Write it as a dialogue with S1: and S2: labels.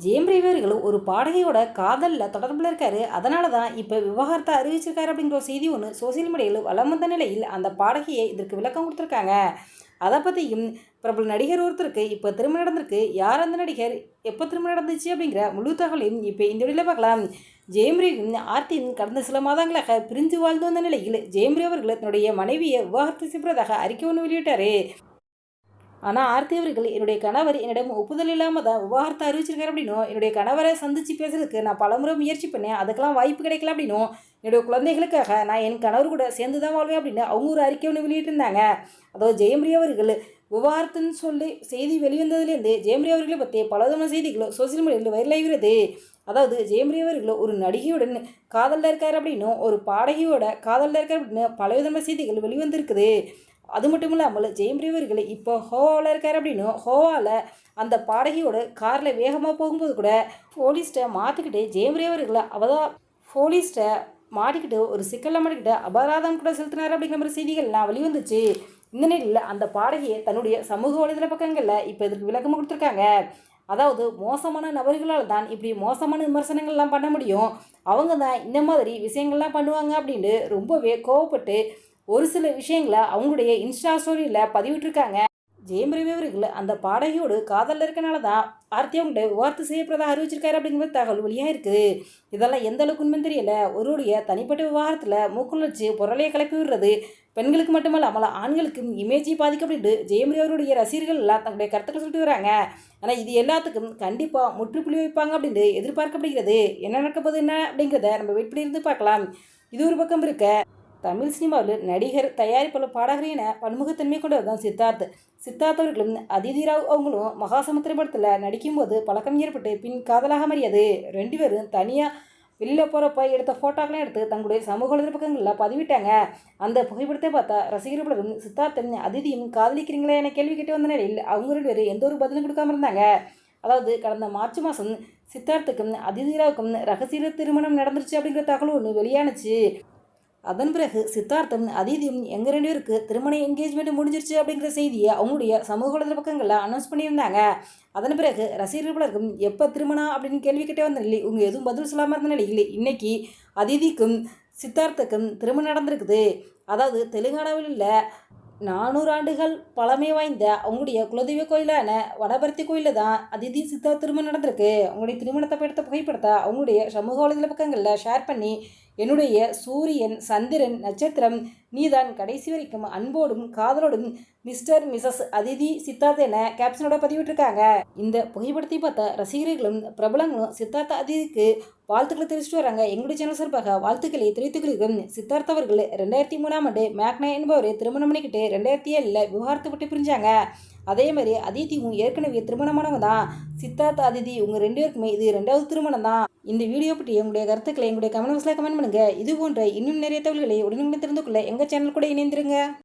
S1: ஜெயம் ரவி அவர்கள் ஒரு பாடகியோட காதலில் தொடர்பில் இருக்காரு. அதனால தான் இப்போ விவாகரத்தை அறிவிச்சிருக்காரு அப்படிங்கிற ஒரு செய்தி ஒன்று சோசியல் மீடியாவில் வலம் வந்த நிலையில் அந்த பாடகியை இதற்கு விளக்கம் கொடுத்துருக்காங்க. அதை பற்றியும் பிரபல நடிகர் ஒருத்தருக்கு இப்போ திருமணம் நடந்திருக்கு. யார் அந்த நடிகர், எப்போ திருமணம் நடந்துச்சு அப்படிங்கிற முழு தகவலையும் இப்போ இந்த வீடியோவில் பார்க்கலாம். ஜெயம் ரவியும் ஆர்த்தியும் கடந்த சில மாதங்களாக பிரிஞ்சு வாழ்ந்து வந்த நிலையில் ஜெயம் ரவி அவர்கள் தன்னுடைய மனைவியை விவாகரத்து செய்வதாக அறிக்கை ஒன்று வெளியிட்டாரு. ஆனால் ஆர்த்தி அவர்கள் என்னுடைய கணவர் என்னிடம் ஒப்புதல் இல்லாமல் தான் விவாகரத்தை அறிவிச்சிருக்காரு அப்படின்னும், என்னுடைய கணவரை சந்தித்து பேசுறதுக்கு நான் பலமுறை முயற்சி பண்ணேன், அதுக்கெல்லாம் வாய்ப்பு கிடைக்கல அப்படின்னும், என்னுடைய குழந்தைகளுக்காக நான் என் கணவர் கூட சேர்ந்து தான் வாழ்வேன் அப்படின்னு அவங்க ஒரு அறிக்கை ஒன்று வெளியிட்டிருந்தாங்க. அதாவது ஜெயம் ரவி அவர்கள் விவாகரத்துன்னு சொல்லி செய்தி வெளிவந்ததுலேருந்து ஜெயம் ரவி அவர்களை பற்றி பலவிதமான செய்திகளும் சோசியல் மீடியாவில் வைரலாகிறது. அதாவது ஜெயம் ரவி அவர்கள் ஒரு நடிகையுடன் காதலில் இருக்கார் அப்படின்னும், ஒரு பாடகியோட காதலில் இருக்கார் அப்படின்னு பலவிதமான செய்திகள் வெளிவந்திருக்குது. அது மட்டும் இல்லாமல் ஜெயம் ரவி அவர்கள் இப்போ ஹோவாவில் இருக்கார் அப்படின்னும், ஹோவாவில் அந்த பாடகியோட காரில் வேகமாக போகும்போது கூட போலீஸ்ட்டை மாற்றிக்கிட்டு ஜெயம் ரவி அவர்களை அவதான் போலீஸ்ட்டை மாட்டிக்கிட்டு ஒரு சிக்கலில் மாட்டிக்கிட்டு அபராதம் கூட செலுத்தினார் அப்படிங்கிற மாதிரி செய்திகள்லாம் வெளிவந்துச்சு. இந்த நிலையில் அந்த பாடகியை தன்னுடைய சமூக வலைதள பக்கங்களில் இப்போ இதுக்கு விளக்கம் கொடுத்துருக்காங்க. அதாவது மோசமான நபர்களால் தான் இப்படி மோசமான விமர்சனங்கள்லாம் பண்ண முடியும், அவங்க தான் இந்த மாதிரி விஷயங்கள்லாம் பண்ணுவாங்க அப்படின்ட்டு ரொம்பவே கோவப்பட்டு ஒரு சில விஷயங்களை அவங்களுடைய இன்ஸ்டா ஸ்டோரியில் பதிவிட்டிருக்காங்க. ஜெயம் ரவி அவர்கள் அந்த பாடகியோடு காதலில் இருக்கனால தான் ஆர்த்தி அவங்கள்ட்ட விவாகரத்து செய்யப்படுறதா அறிவிச்சிருக்காரு அப்படிங்கிற தகவல் வெளியாக இருக்குது. இதெல்லாம் எந்த அளவுக்கு உண்மை தெரியல. ஒருவருடைய தனிப்பட்ட விவாகரத்தில் மூக்குழச்சி பொருளையை கிளப்பி விடுறது பெண்களுக்கு மட்டுமல்லாமல் ஆண்களுக்கும் இமேஜை பாதிக்கும் அப்படின்ட்டு ஜெயம் ரவி அவருடைய ரசிகர்கள் எல்லாம் தங்களுடைய கருத்துக்கள் சொல்லிட்டு வராங்க. ஆனால் இது எல்லாத்துக்கும் கண்டிப்பாக முற்றுப்புள்ளி வைப்பாங்க அப்படின்ட்டு எதிர்பார்க்கப்படுகிறது. என்ன நடக்கப்போகுது என்ன அப்படிங்கிறத நம்ம வெயிட் பண்ணி இருந்து பார்க்கலாம். இது ஒரு பக்கம் இருக்க, தமிழ் சினிமாவில் நடிகர், தயாரிப்பாளர், பாடகர் என பன்முகத்தன்மை கொண்டவர் தான் சித்தார்த். சித்தார்த் அவர்களும் அதிதி ராவ் அவங்களும் மகாசமுத்திரம் படத்தில் நடிக்கும்போது பழக்கம் ஏற்பட்டு பின் காதலாக மாறியது. ரெண்டு பேரும் தனியாக வெளியில் போகிறப்ப எடுத்த ஃபோட்டோக்கெல்லாம் எடுத்து தங்களுடைய சமூக வலைதள பக்கங்களில் பதிவிட்டாங்க. அந்த புகைப்படத்தை பார்த்தா ரசிகர் பலரும் சித்தார்த்தும் அதிதியும் காதலிக்கிறீங்களா என கேள்வி கேட்டு வந்த நிலையில் அவங்க ரெண்டு பேரும் எந்த ஒரு பதிலும் கொடுக்காம இருந்தாங்க. அதாவது கடந்த மார்ச் மாதம் சித்தார்த்துக்கும் அதிதி ராவுக்கும் ரகசிய திருமணம் நடந்துருச்சு அப்படிங்கிற தகவல் ஒன்று வெளியானுச்சு. அதன் பிறகு சித்தார்த்தம் அதிதியும் எங்கள் ரெண்டு பேருக்கு திருமண என்கேஜ்மெண்ட் முடிஞ்சிருச்சு அப்படிங்கிற செய்தியை அவங்களுடைய சமூக வலைதள பக்கங்களில் அனௌன்ஸ் பண்ணியிருந்தாங்க. அதன் பிறகு ரசிகர்கள் பலருக்கும் எப்போ திருமணம் அப்படின்னு கேள்வி கேட்டே வந்த நிலையில் இவங்க எதுவும் பதில் சொல்லாமல் இருந்த நிலையில் இன்னைக்கு அதிதிக்கும் சித்தார்த்துக்கும் திருமணம் நடந்திருக்குது. அதாவது தெலுங்கானாவில் உள்ள 400 ஆண்டுகள் பழமை வாய்ந்த அவங்களுடைய குலதெய்வ கோயிலான வடபர்த்தி கோயிலில் தான் அதிதி சித்தார்த் திருமணம் நடந்திருக்கு. அவங்களுடைய திருமணத்தை எடுத்த புகைப்படத்தை அவங்களுடைய சமூக வலைதள பக்கங்களில் ஷேர் பண்ணி, என்னுடைய சூரியன், சந்திரன், நட்சத்திரம், நீதான் கடைசி வரைக்கும் அன்போடும் காதலோடும் மிஸ்டர் மிஸ்ஸஸ் அதிதி சித்தார்த் என கேப்ஷனோட பதிவிட்டிருக்காங்க. இந்த புகைப்படத்தை பார்த்த ரசிகர்களும் பிரபலங்களும் சித்தார்த் அதிதிக்கு வாழ்த்துக்களை தெரிவிச்சுட்டு வராங்க. எங்களுடைய சேனல் சார்பாக வாழ்த்துக்களை தெரிவித்துக்கிறோம். சித்தார்த் அவர்கள் 2003ஆம் ஆண்டு மேக்னா என்பவரை திருமணம் பண்ணிக்கிட்டு 2007 விவாகரத்து பட்டு பிரிஞ்சாங்க. அதே மாதிரி அதிதியும் ஏற்கனவே திருமணமானவங்க தான். சித்தார்த் அதிதி உங்கள் ரெண்டு பேருக்குமே இது 2வது திருமணம் தான். இந்த வீடியோ பற்றி உங்களுடைய கருத்துக்களை எங்களுடைய கமெண்ட் பாக்ஸில் கமெண்ட் பண்ணுங்கள். இது போன்ற இன்னும் நிறைய தகவல்களை உடனுக்குடன் தெரிந்து கொள்ள எங்கள் சேனல் கூட இணைந்திருங்க.